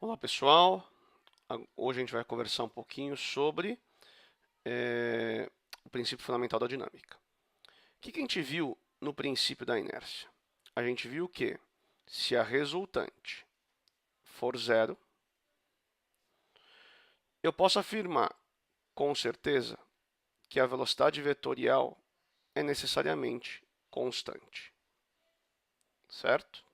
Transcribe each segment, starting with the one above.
Olá pessoal, hoje a gente vai conversar um pouquinho sobre o princípio fundamental da dinâmica. O que a gente viu no princípio da inércia? A gente viu que se a resultante for zero, eu posso afirmar com certeza que a velocidade vetorial é necessariamente constante, certo?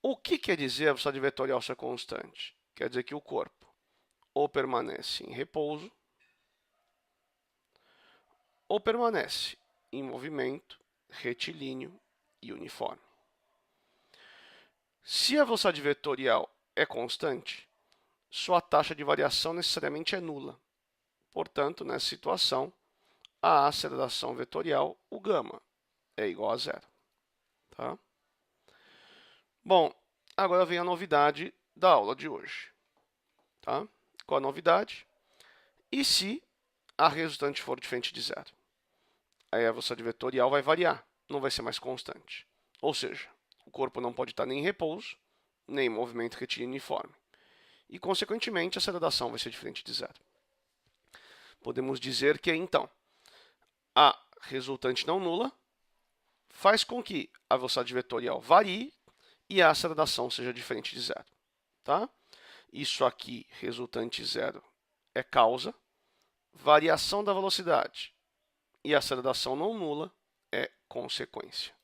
O que quer dizer a velocidade vetorial ser constante? Quer dizer que o corpo ou permanece em repouso, ou permanece em movimento retilíneo e uniforme. Se a velocidade vetorial é constante, sua taxa de variação necessariamente é nula. Portanto, nessa situação, a aceleração vetorial, o gama, é igual a zero. Tá? Bom, agora vem a novidade da aula de hoje. Tá? Qual a novidade? E se a resultante for diferente de zero? Aí a velocidade vetorial vai variar, não vai ser mais constante. Ou seja, o corpo não pode estar nem em repouso, nem em movimento retilíneo uniforme. E, consequentemente, a aceleração vai ser diferente de zero. Podemos dizer que, então, a resultante não nula faz com que a velocidade vetorial varie e a aceleração seja diferente de zero. Tá? Isso aqui, resultante zero, é causa. Variação da velocidade e aceleração não nula é consequência.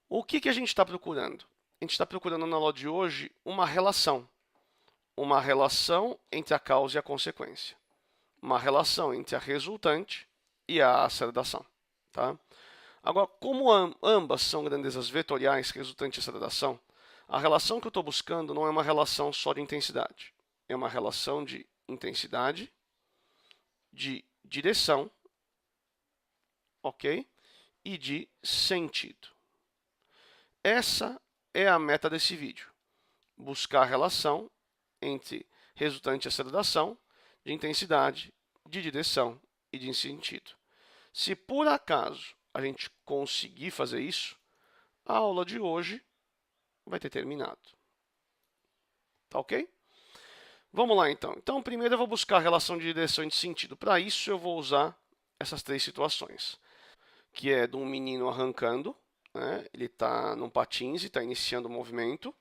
O que a gente está procurando? A gente está procurando na aula de hoje uma relação entre a causa e a consequência, uma relação entre a resultante e a aceleração. Tá? Agora, como ambas são grandezas vetoriais, resultante e aceleração, a relação que eu estou buscando não é uma relação só de intensidade, é uma relação de intensidade, de direção, ok? E de sentido. Essa é a meta desse vídeo, buscar a relação entre resultante e aceleração, de intensidade, de direção e de sentido. Se por acaso a gente conseguir fazer isso, a aula de hoje vai ter terminado. Tá ok? Vamos lá então. Então, primeiro eu vou buscar a relação de direção e de sentido. Para isso, eu vou usar essas três situações, que é de um menino arrancando, né? Ele está num patins e está iniciando o movimento,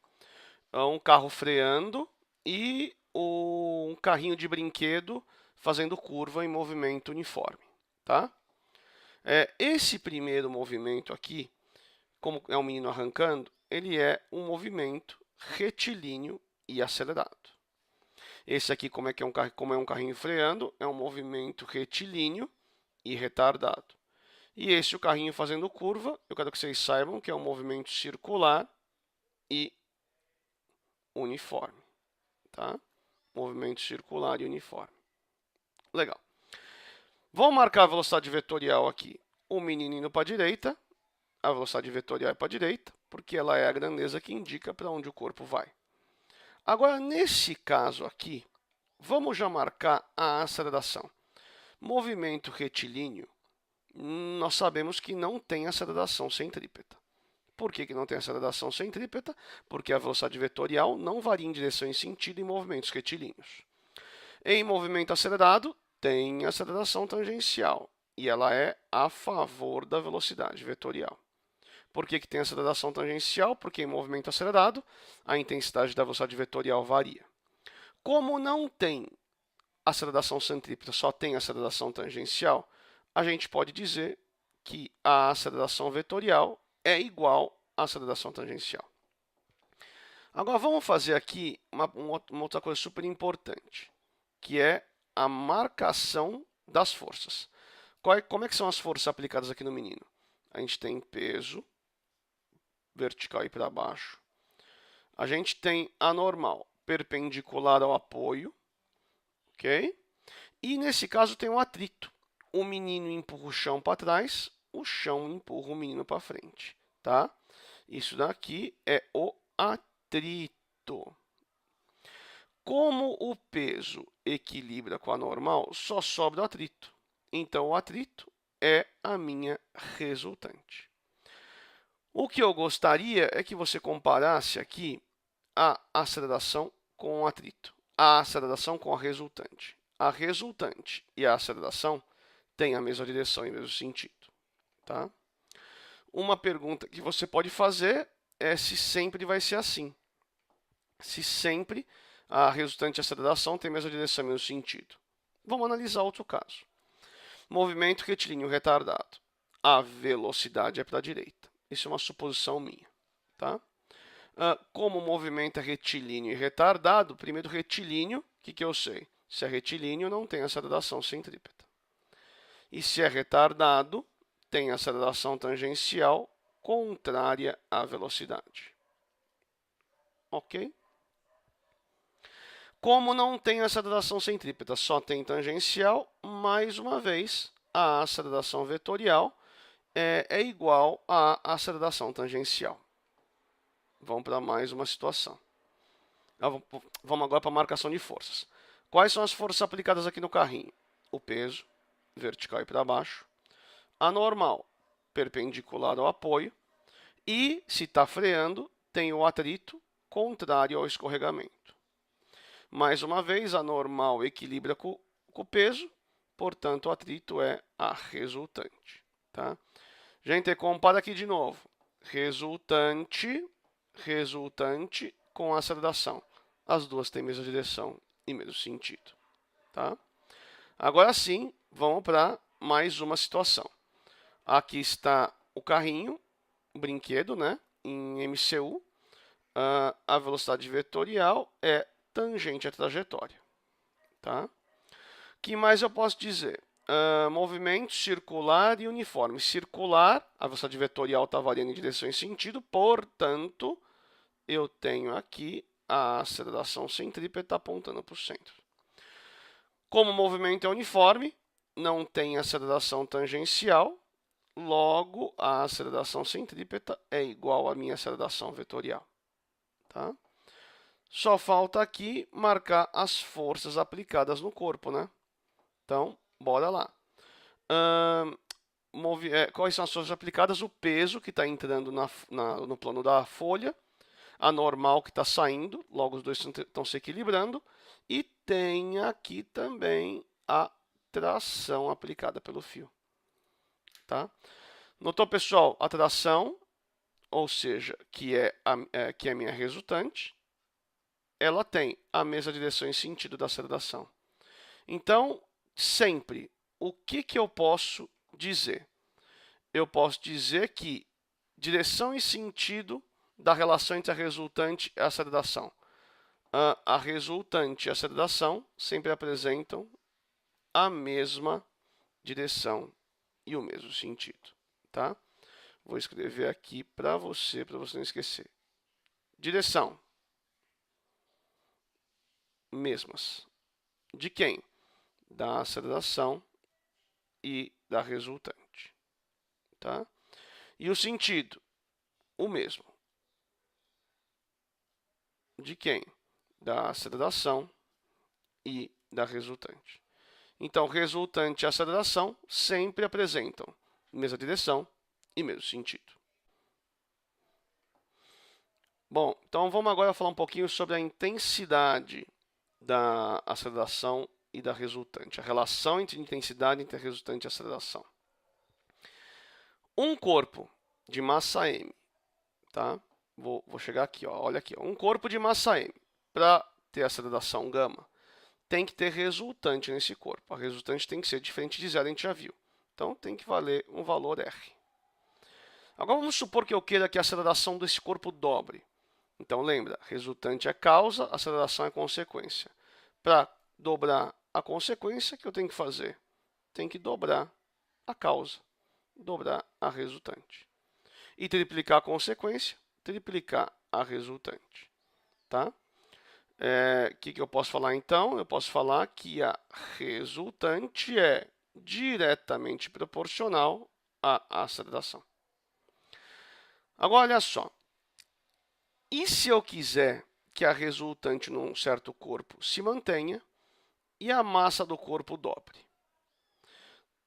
um carro freando e um carrinho de brinquedo fazendo curva em movimento uniforme. Tá? Esse primeiro movimento aqui, como é um menino arrancando, ele é um movimento retilíneo e acelerado. Esse aqui, como é um carrinho freando, é um movimento retilíneo e retardado. E esse, o carrinho fazendo curva, eu quero que vocês saibam que é um movimento circular e uniforme. Tá? Movimento circular e uniforme. Legal. Vamos marcar a velocidade vetorial aqui. O menino indo para a direita, a velocidade vetorial é para a direita, porque ela é a grandeza que indica para onde o corpo vai. Agora, nesse caso aqui, vamos já marcar a aceleração. Movimento retilíneo, nós sabemos que não tem aceleração centrípeta. Por que não tem aceleração centrípeta? Porque a velocidade vetorial não varia em direção e sentido em movimentos retilíneos. Em movimento acelerado, tem aceleração tangencial, e ela é a favor da velocidade vetorial. Por que tem aceleração tangencial? Porque em movimento acelerado, a intensidade da velocidade vetorial varia. Como não tem aceleração centrípeta, só tem aceleração tangencial, a gente pode dizer que a aceleração vetorial é igual à aceleração tangencial. Agora vamos fazer aqui uma outra coisa super importante, que é a marcação das forças. Como é que são as forças aplicadas aqui no menino? A gente tem peso vertical e para baixo. A gente tem a normal perpendicular ao apoio, ok? E nesse caso tem o atrito. O menino empurra o chão para trás, o chão empurra o menino para frente, tá? Isso daqui é o atrito. Como o peso equilibra com a normal, só sobra o atrito. Então, o atrito é a minha resultante. O que eu gostaria é que você comparasse aqui a aceleração com o atrito, a aceleração com a resultante. A resultante e a aceleração têm a mesma direção e o mesmo sentido. Tá? Uma pergunta que você pode fazer é se sempre vai ser assim. Se sempre a resultante e a aceleração têm a mesma direção e o mesmo sentido. Vamos analisar outro caso. Movimento retilíneo retardado. A velocidade é para a direita. Isso é uma suposição minha. Tá? Como o movimento é retilíneo e retardado, primeiro retilíneo, o que eu sei? Se é retilíneo, não tem aceleração centrípeta. E se é retardado, tem aceleração tangencial contrária à velocidade. Ok? Como não tem aceleração centrípeta, só tem tangencial, mais uma vez, a aceleração vetorial é igual à aceleração tangencial. Vamos para mais uma situação. Vamos agora para a marcação de forças. Quais são as forças aplicadas aqui no carrinho? O peso, vertical e para baixo. A normal, perpendicular ao apoio. E, se está freando, tem o atrito contrário ao escorregamento. Mais uma vez, a normal equilibra com o peso, portanto, o atrito é a resultante. Tá? Gente, compara aqui de novo. Resultante com aceleração. As duas têm a mesma direção e mesmo sentido. Tá? Agora sim, vamos para mais uma situação. Aqui está o carrinho, o brinquedo, né, em MCU. A velocidade vetorial é tangente à trajetória. Tá? O que mais eu posso dizer? Movimento circular e uniforme. Circular, a velocidade vetorial está variando em direção e sentido, portanto, eu tenho aqui a aceleração centrípeta apontando para o centro. Como o movimento é uniforme, não tem aceleração tangencial, logo a aceleração centrípeta é igual à minha aceleração vetorial. Tá? Só falta aqui marcar as forças aplicadas no corpo, né? Então, bora lá. Quais são as forças aplicadas? O peso que está entrando no plano da folha, a normal que está saindo, logo os dois estão se equilibrando, e tem aqui também a tração aplicada pelo fio. Tá? Notou, pessoal? A tração, ou seja, que é a minha resultante, ela tem a mesma direção e sentido da aceleração. Então, sempre, o que eu posso dizer? Eu posso dizer que direção e sentido da relação entre a resultante e a aceleração. A resultante e a aceleração sempre apresentam a mesma direção e o mesmo sentido. Tá? Vou escrever aqui para você não esquecer. Direção. Mesmas. De quem? Da aceleração e da resultante. Tá? E o sentido? O mesmo. De quem? Da aceleração e da resultante. Então, resultante e aceleração sempre apresentam mesma direção e mesmo sentido. Bom, então vamos agora falar um pouquinho sobre a intensidade da aceleração e da resultante, a relação entre intensidade entre a resultante e a aceleração. Um corpo de massa m, tá? Vou chegar aqui, ó, olha aqui, ó, um corpo de massa m, para ter aceleração gama, tem que ter resultante nesse corpo. A resultante tem que ser diferente de zero, a gente já viu. Então, tem que valer um valor R. Agora, vamos supor que eu queira que a aceleração desse corpo dobre. Então, lembra, resultante é causa, aceleração é consequência. Para dobrar a consequência, o que eu tenho que fazer? Tem que dobrar a causa, dobrar a resultante. E triplicar a consequência, triplicar a resultante. Tá? Que eu posso falar então? Eu posso falar que a resultante é diretamente proporcional à aceleração. Agora, olha só. E se eu quiser que a resultante num certo corpo se mantenha e a massa do corpo dobre?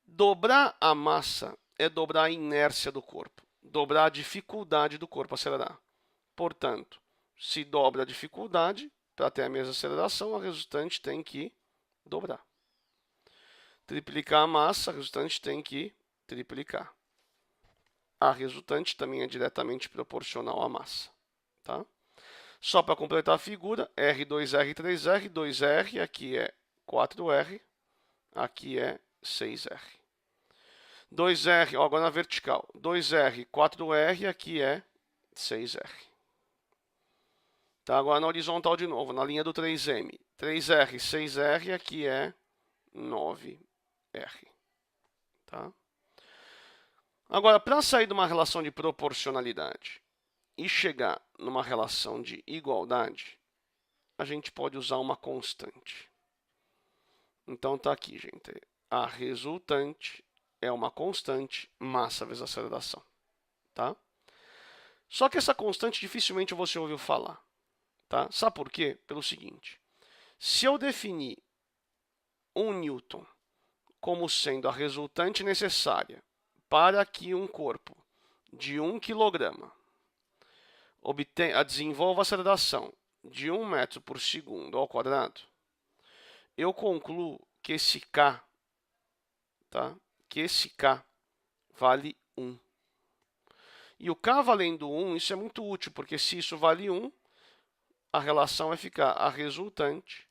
Dobrar a massa é dobrar a inércia do corpo, dobrar a dificuldade do corpo acelerar. Portanto, Se dobra a dificuldade, para ter a mesma aceleração, a resultante tem que dobrar. Triplicar a massa, a resultante tem que triplicar. A resultante também é diretamente proporcional à massa. Tá? Só para completar a figura, R2R, 3R, 2R, aqui é 4R, aqui é 6R. 2R, ó, agora na vertical, 2R, 4R, aqui é 6R. Tá, agora na horizontal de novo, na linha do 3M, 3R, 6R, aqui é 9R. Tá? Agora, para sair de uma relação de proporcionalidade e chegar numa relação de igualdade, a gente pode usar uma constante. Então, tá aqui, gente. A resultante é uma constante, massa vezes aceleração. Tá? Só que essa constante dificilmente você ouviu falar. Tá? Sabe por quê? Pelo seguinte. Se eu definir 1 newton como sendo a resultante necessária para que um corpo de 1 kg desenvolva a aceleração de 1 metro por segundo ao quadrado, eu concluo que esse K, tá? Que esse K vale 1. E o K valendo 1, isso é muito útil, porque se isso vale 1, a relação vai ficar a resultante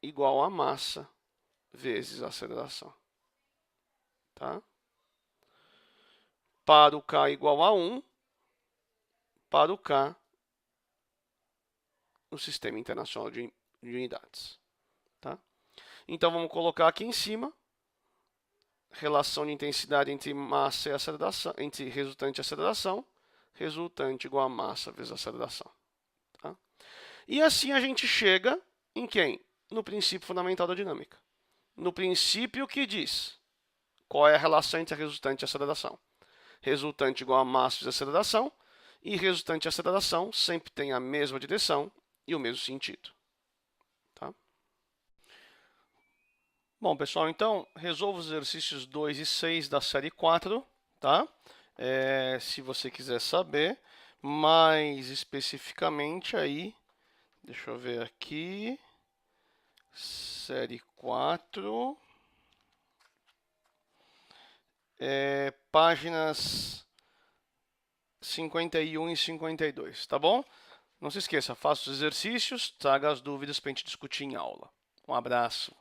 igual a massa vezes a aceleração. Tá? Para o K igual a 1, para o K no Sistema Internacional de Unidades. Tá? Então, vamos colocar aqui em cima relação de intensidade entre massa e aceleração, entre resultante e aceleração, resultante igual a massa vezes aceleração. Tá? E assim a gente chega em quem? No princípio fundamental da dinâmica. No princípio que diz qual é a relação entre a resultante e a aceleração. Resultante igual a massa vezes aceleração, e resultante e aceleração sempre tem a mesma direção e o mesmo sentido. Tá? Bom, pessoal, então, resolva os exercícios 2 e 6 da série 4, tá? Se você quiser saber mais especificamente aí, deixa eu ver aqui, série 4, páginas 51 e 52, tá bom? Não se esqueça, faça os exercícios, traga as dúvidas para a gente discutir em aula. Um abraço.